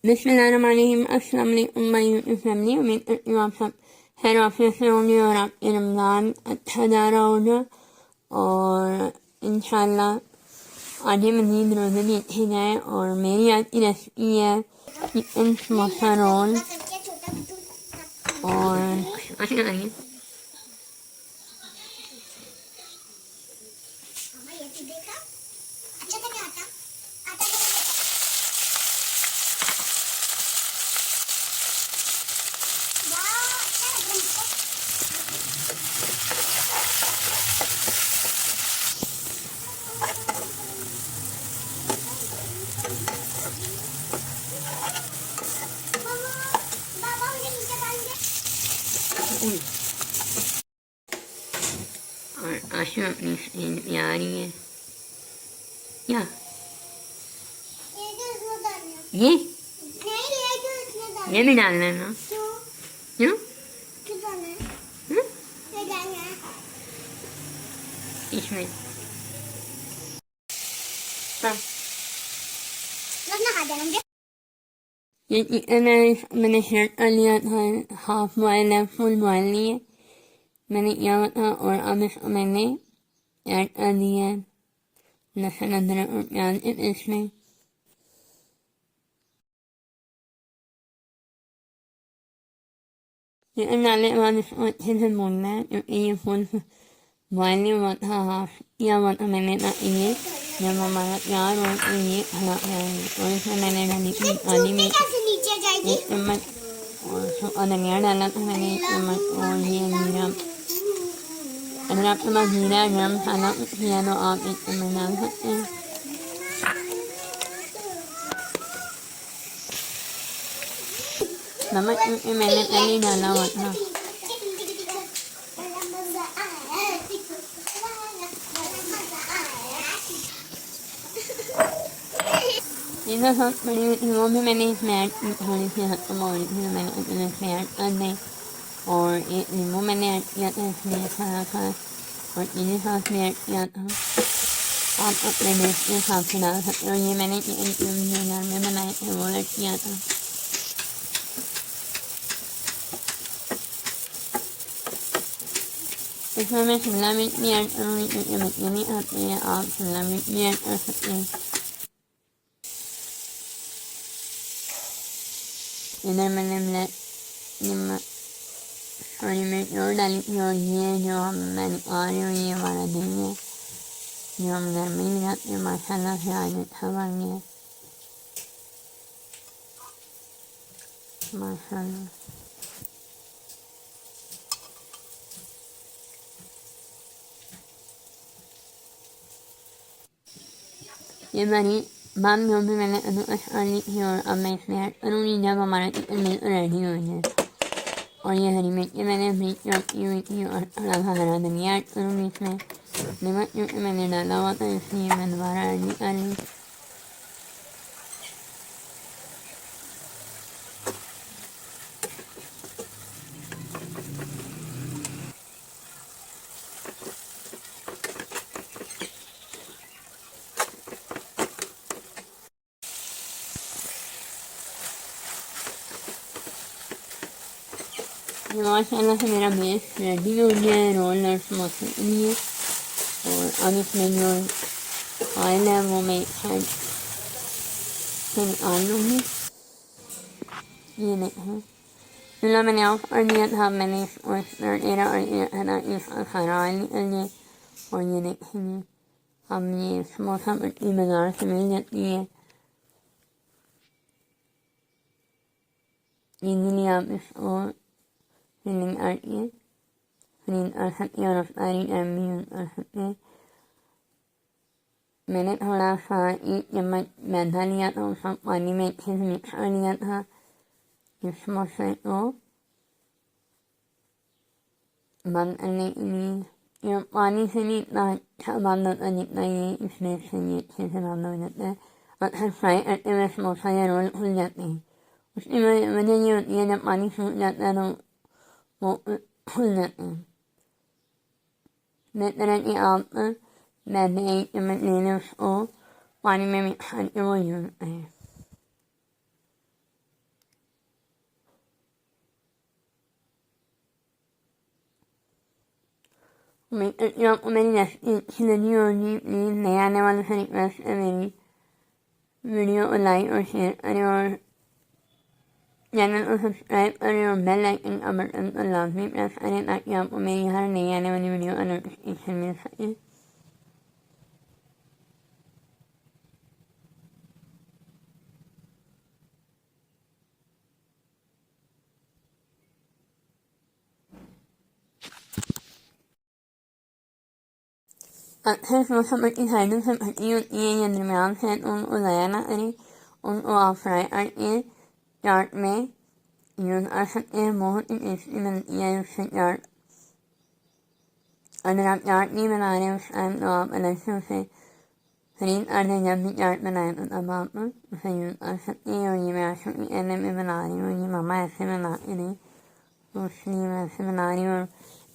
Bismillahirrahmanirrahim. अस्सलाम वालेकुम my YouTube family. उम्मीद करती हूँ आप सब खैर ऑफिस से होंगे और आपके रमज़ान अच्छा जा रहा होगा और इंशाल्लाह आगे मज़ीद रोज़े भी अच्छे जाए। और मेरी आज की रेसिपी है चिकन समोसा रोल और आशु अपनी स्क्रीन पे आ रही है क्या ये भी डालना है ना? क्यों? इसमें ये चिकन है, मैंने शेयर कर लिया था। हाफ बॉयल है, फुल बॉयल नहीं है, मैंने किया हुआ था। और अब इसको मैंने ऐड कर दिया है लहसुन अदरक और प्याज के पेस्ट में। चिकन डालने के बाद इसको अच्छे से भूनना है क्योंकि ये फुल बॉयल नहीं हुआ था, हाफ किया हुआ था मैंने, ताकि ये जब हमारा तैयार हो तो ये खराब जाएंगे। और इसमें मैंने डाली थी पानी में 1 चम्मच और सूखा धनिया डाला था मैंने 1 चम्मच। और ये जीरा, अगर आपके पास जीरा गर्म मसाला कुछ किया तो आप 1 चम्मच डाल सकते हैं। नमक क्योंकि मैंने पहले डाला हुआ था। ये जो सॉस पड़ी हुई थी वो भी मैंने इसमें ऐड की, थोड़ी सी खत्म हो रही थी मैंने अपने इसमें ऐड कर दी। और एक नींबू मैंने ऐड किया था इसमें थोड़ा सा, और चिली सॉस भी ऐड किया था। आप अपने टेस्ट के हिसाब से डाल सकते हो। ये मैंने चिकन क्यूब जो घर में बनाए थे वो ऐड किया था। इसमें मैं शिमला मिर्च भी ऐड करूँगी क्योंकि बच्चे नहीं खाते हैं, आप शिमला मिर्च भी ऐड कर सकते हैं। इधर मैंने ब्लैक नमक हरी मिर्च और डाली थी। और ये जो हम मैं आ रही हूँ ये हमारा दही है जो हम घर में ही लगाते हैं, माशाल्लाह से आज अच्छा बन गया माशाल्लाह। ये हमारी बाम जो भी मैंने अदरक डाली थी और अब मैं इसमें ऐड करूँगी जब हमारा चिकन बिल्कुल रेडी हो जाए। और ये हरी मिर्ची मैंने भी चॉप की हुई थी और थोड़ा सा हरा धनिया ऐड करूँगी इसमें। नमक क्योंकि मैंने डाला हुआ था इसलिए मैं दोबारा ऐड नहीं कर रही। माशाल्लाह से मेरा बेस रेडी हो गया है रोल और समोसे के लिए। और अब इसमें जो ऑयल है वो मैं साइड से निकाल लूँगी। ये देखें चूल्हा मैंने ऑफ कर दिया था, मैंने इसको टेढ़ा कर दिया था इसका सारा ऑयल निकल जाए। और ये देखेंगे अब ये समोसा पट्टी बाज़ार से मिल जाती है, इजीली आप इसको फिलिंग करके फ्रीज कर सकते हैं और अफ्तारी टाइम भी यूज़ कर सकते हैं। मैंने थोड़ा सा 1 चम्मच मैदा लिया था, उसको पानी में अच्छे से मिक्स कर लिया था इस समोसे को बंद करने के लिए। ये पानी से नहीं इतना अच्छा बंद होता जितना ये इसमें से ये अच्छे से बंद हो जाता है। और हर फ्राई करते हुए समोसा या रोल खुल जाते हैं। उसकी वजह ये होती है जब पानी सूख जाता है तो वो खुल जाते हैं। बेहतर है कि आप मैदे 1 चम्मच ले लें, उसको पानी में मिक्स करके वो यूज़ करें। उम्मीद आपको मेरी रेसिपी अच्छी लगी होगी। प्लीज़ नए आने वालों से रिक्वेस्ट है मेरी वीडियो को लाइक और शेयर करें और चैनल को सब्सक्राइब करें और बेल आइकन का बटन को लाजमी प्रेस करें ताकि आपको मेरी हर नई आने वाली वीडियो का नोटिफिकेशन मिल सके। अक्सर समोसा की साइडों से फटी होती है या दरमियान से, तो उनको ज़ाया ना करें, उनको आप फ्राई करके चाट में यूज़ कर सकते हैं। बहुत ही टेस्टी बनती है उससे चाट। अगर आप चाट नहीं बना रहे उस टाइम तो आप अलग से उसे खरीद कर दें, जब भी चाट बनाए तो तब आप उसे यूज़ कर सकते हैं। और ये मैं आशा की कहने में बना रही हूँ, ये मामा ऐसे बना के दें तो इसलिए मैं ऐसे बना रही हूँ। और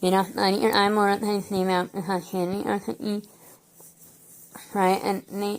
मेरा अफ्तारी का टाइम हो रहा था इसलिए मैं आपके साथ शेयर नहीं कर सकी फ्राई करने